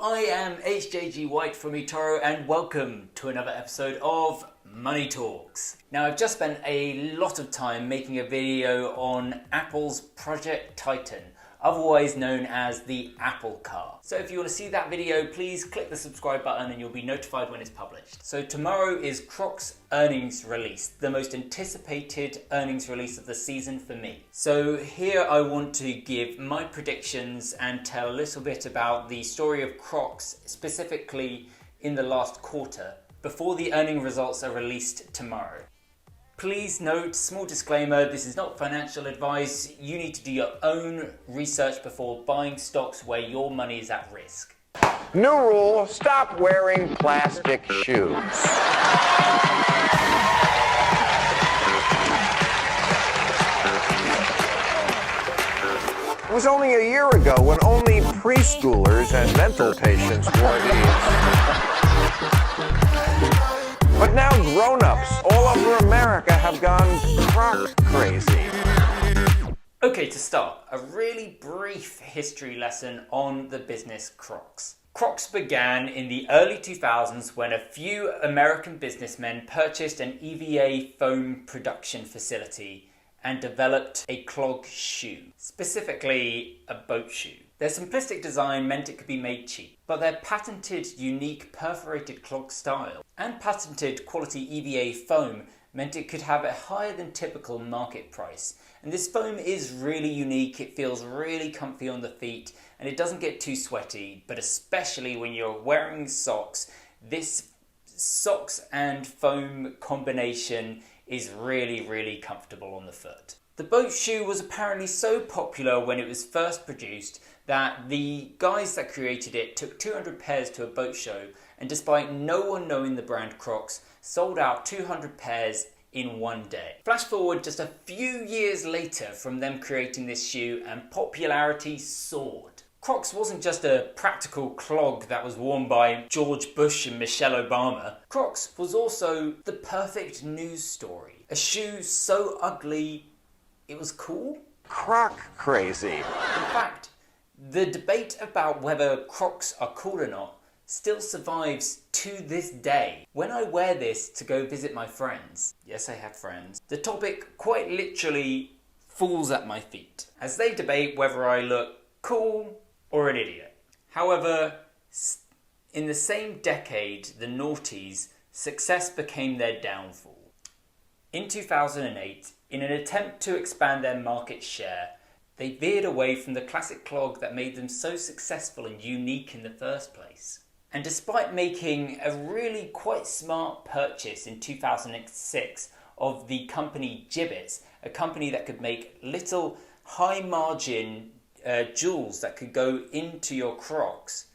I am HJGWhite from 𝗕𝗏𝗂 and welcome to another episode of Money Talks. Now, I've just spent a lot of time making a video on Apple's Project Titan, otherwise known as the Apple Car. So if you want to see that video, please click the subscribe button and you'll be notified when it's published. So tomorrow is Crocs earnings release, the most anticipated earnings release of the season for me. So here I want to give my predictions and tell a little bit about the story of Crocs, specifically in the last quarter, before the earning results are released tomorrow. Please note, small disclaimer, this is not financial advice. You need to do your own research before buying stocks where your money is at risk. New rule, stop wearing plastic shoes. It was only a year ago when only preschoolers and mental patients wore these. But now grown-ups all over America have gone Croc crazy. Okay, to start, a really brief history lesson on the business Crocs. Crocs began in the early 2000s when a few American businessmen purchased an EVA foam production facility and developed a clog shoe, specifically a boat shoe. Their simplistic design meant it could be made cheap, but their patented unique perforated clog style and patented quality EVA foam meant it could have a higher than typical market price. And this foam is really unique, it feels really comfy on the feet and it doesn't get too sweaty, but especially when you're wearing socks, this socks and foam combination is really comfortable on the foot. The boat shoe was apparently so popular when it was first produced that the guys that created it took 200 pairs to a boat show, and despite no one knowing the brand Crocs, sold out 200 pairs in one day. Flash forward just a few years later from them creating this shoe and popularity soared. Crocs wasn't just a practical clog that was worn by George Bush and Michelle Obama. Crocs was also the perfect news story. A shoe so ugly it was cool? Croc crazy. In fact, the debate about whether Crocs are cool or not still survives to this day. When I wear this to go visit my friends, yes I have friends, the topic quite literally falls at my feet as they debate whether I look cool or an idiot. However, in the same decade, the noughties, success became their downfall. In 2008, in an attempt to expand their market share, they veered away from the classic clog that made them so successful and unique in the first place. And despite making a really quite smart purchase in 2006 of the company Jibbitz, a company that could make little high margin jewels that could go into your Crocs,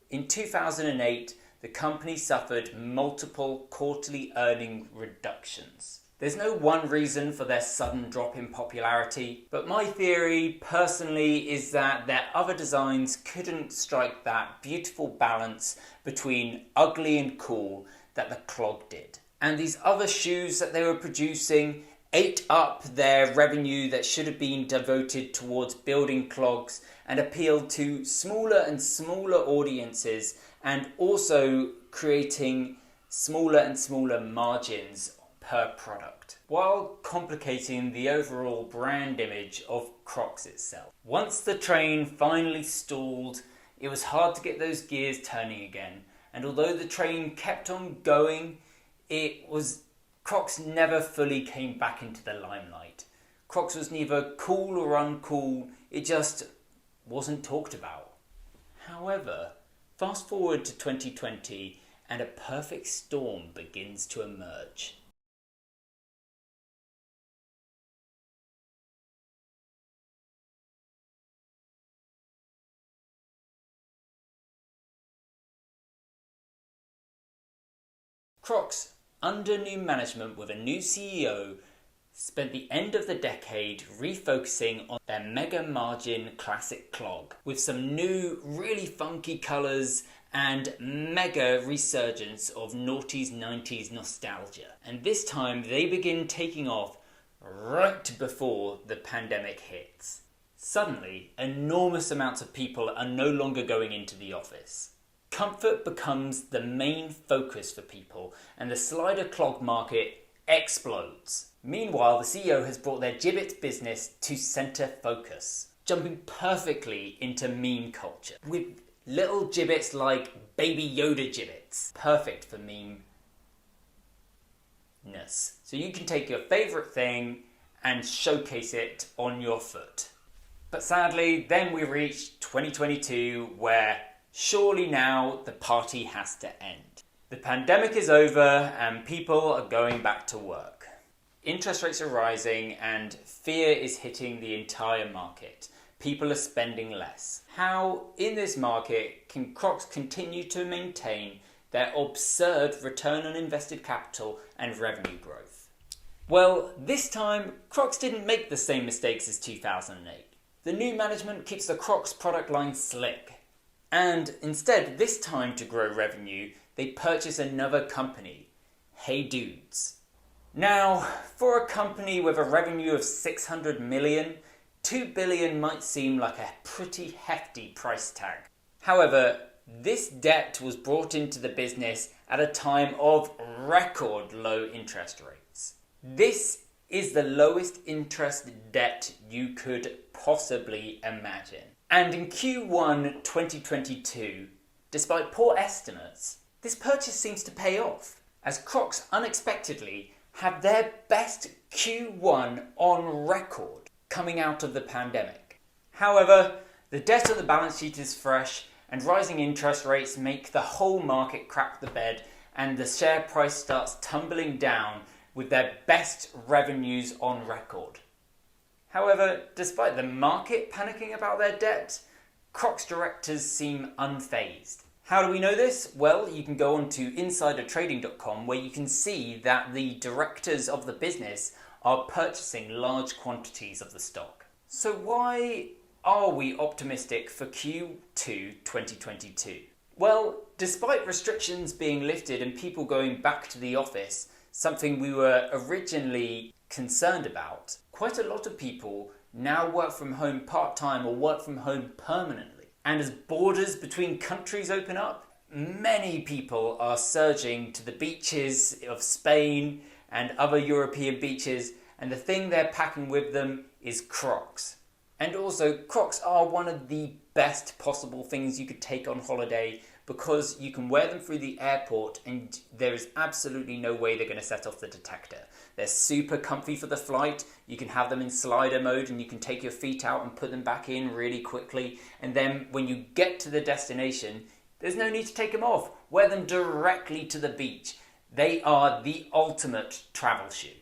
in 2008 the company suffered multiple quarterly earning reductions. There's no one reason for their sudden drop in popularity, but my theory personally is that their other designs couldn't strike that beautiful balance between ugly and cool that the clog did. And these other shoes that they were producing ate up their revenue that should have been devoted towards building clogs and appealed to smaller and smaller audiences and also creating smaller and smaller margins per product, while complicating the overall brand image of Crocs itself. Once the train finally stalled, it was hard to get those gears turning again, and although the train kept on going, Crocs never fully came back into the limelight. Crocs was neither cool or uncool, it just wasn't talked about. However, fast forward to 2020 and a perfect storm begins to emerge. Crocs, under new management with a new CEO, spent the end of the decade refocusing on their mega margin classic clog with some new really funky colours and mega resurgence of noughties 90s nostalgia. And this time they begin taking off right before the pandemic hits. Suddenly, enormous amounts of people are no longer going into the office. Comfort becomes the main focus for people, and the slider clog market explodes. Meanwhile, the CEO has brought their Jibbitz business to center focus, jumping perfectly into meme culture, with little Jibbitz like Baby Yoda Jibbitz. Perfect for meme-ness. So you can take your favourite thing and showcase it on your foot. But sadly, then we reached 2022, where surely now the party has to end. The pandemic is over and people are going back to work. Interest rates are rising and fear is hitting the entire market. People are spending less. How, in this market, can Crocs continue to maintain their absurd return on invested capital and revenue growth? Well, this time, Crocs didn't make the same mistakes as 2008. The new management keeps the Crocs product line slick. And instead, this time to grow revenue, they purchase another company, HEYDUDES. Now, for a company with a revenue of 600 million, 2 billion might seem like a pretty hefty price tag. However, this debt was brought into the business at a time of record low interest rates. This is the lowest interest debt you could possibly imagine. And in Q1 2022, despite poor estimates, this purchase seems to pay off, as Crocs unexpectedly have their best Q1 on record coming out of the pandemic. However, the debt on the balance sheet is fresh, and rising interest rates make the whole market crap the bed, and the share price starts tumbling down with their best revenues on record. However, despite the market panicking about their debt, Crocs directors seem unfazed. How do we know this? Well, you can go on to insidertrading.com, where you can see that the directors of the business are purchasing large quantities of the stock. So why are we optimistic for Q2 2022? Well, despite restrictions being lifted and people going back to the office, something we were originally concerned about, quite a lot of people now work from home part-time or work from home permanently. And as borders between countries open up, many people are surging to the beaches of Spain and other European beaches, and the thing they're packing with them is Crocs. And also, Crocs are one of the best possible things you could take on holiday, because you can wear them through the airport and there is absolutely no way they're going to set off the detector. They're super comfy for the flight. You can have them in slider mode and you can take your feet out and put them back in really quickly. And then when you get to the destination, there's no need to take them off. Wear them directly to the beach. They are the ultimate travel shoe.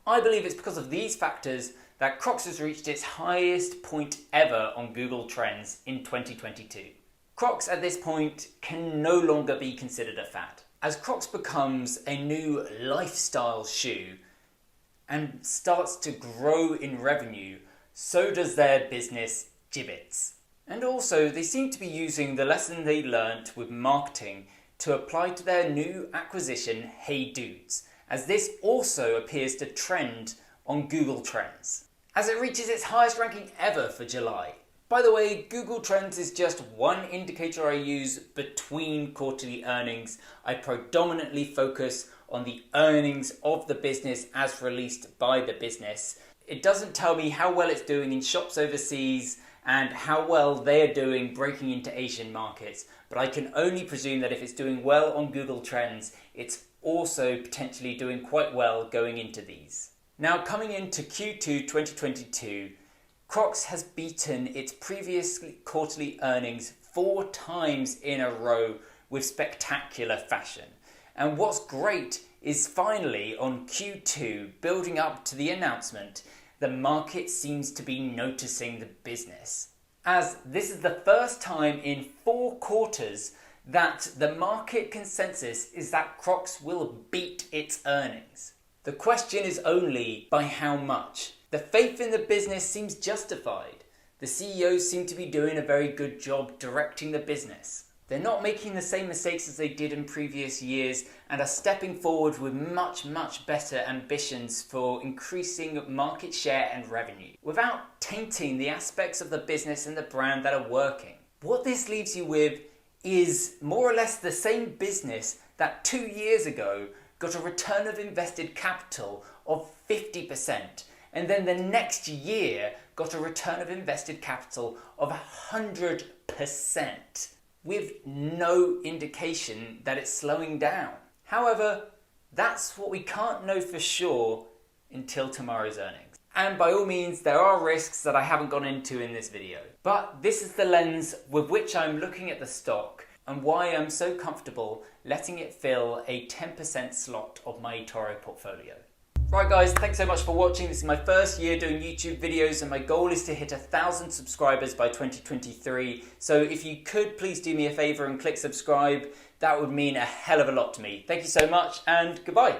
I believe it's because of these factors that Crocs has reached its highest point ever on Google Trends in 2022. Crocs at this point can no longer be considered a fad. As Crocs becomes a new lifestyle shoe and starts to grow in revenue, so does their business Jibbitz. And also, they seem to be using the lesson they learnt with marketing to apply to their new acquisition, HEYDUDES, as this also appears to trend on Google Trends, as it reaches its highest ranking ever for July. By the way, Google Trends is just one indicator I use between quarterly earnings. I predominantly focus on the earnings of the business as released by the business. It doesn't tell me how well it's doing in shops overseas and how well they're doing breaking into Asian markets, but I can only presume that if it's doing well on Google Trends, it's also potentially doing quite well going into these. Now, coming into Q2 2022, Crocs has beaten its previous quarterly earnings 4 times in a row with spectacular fashion. And what's great is finally on Q2, building up to the announcement, the market seems to be noticing the business, as this is the first time in 4 quarters that the market consensus is that Crocs will beat its earnings. The question is only by how much. The faith in the business seems justified. The CEOs seem to be doing a very good job directing the business. They're not making the same mistakes as they did in previous years and are stepping forward with much better ambitions for increasing market share and revenue without tainting the aspects of the business and the brand that are working. What this leaves you with is more or less the same business that 2 years ago got a return of invested capital of 50% and then the next year got a return of invested capital of 100%. with no indication that it's slowing down. However, that's what we can't know for sure until tomorrow's earnings. And by all means, there are risks that I haven't gone into in this video. But this is the lens with which I'm looking at the stock and why I'm so comfortable letting it fill a 10% slot of my eToro portfolio. Right guys, thanks so much for watching. This is my first year doing YouTube videos and my goal is to hit 1,000 subscribers by 2023. So if you could please do me a favor and click subscribe, that would mean a hell of a lot to me. Thank you so much and goodbye.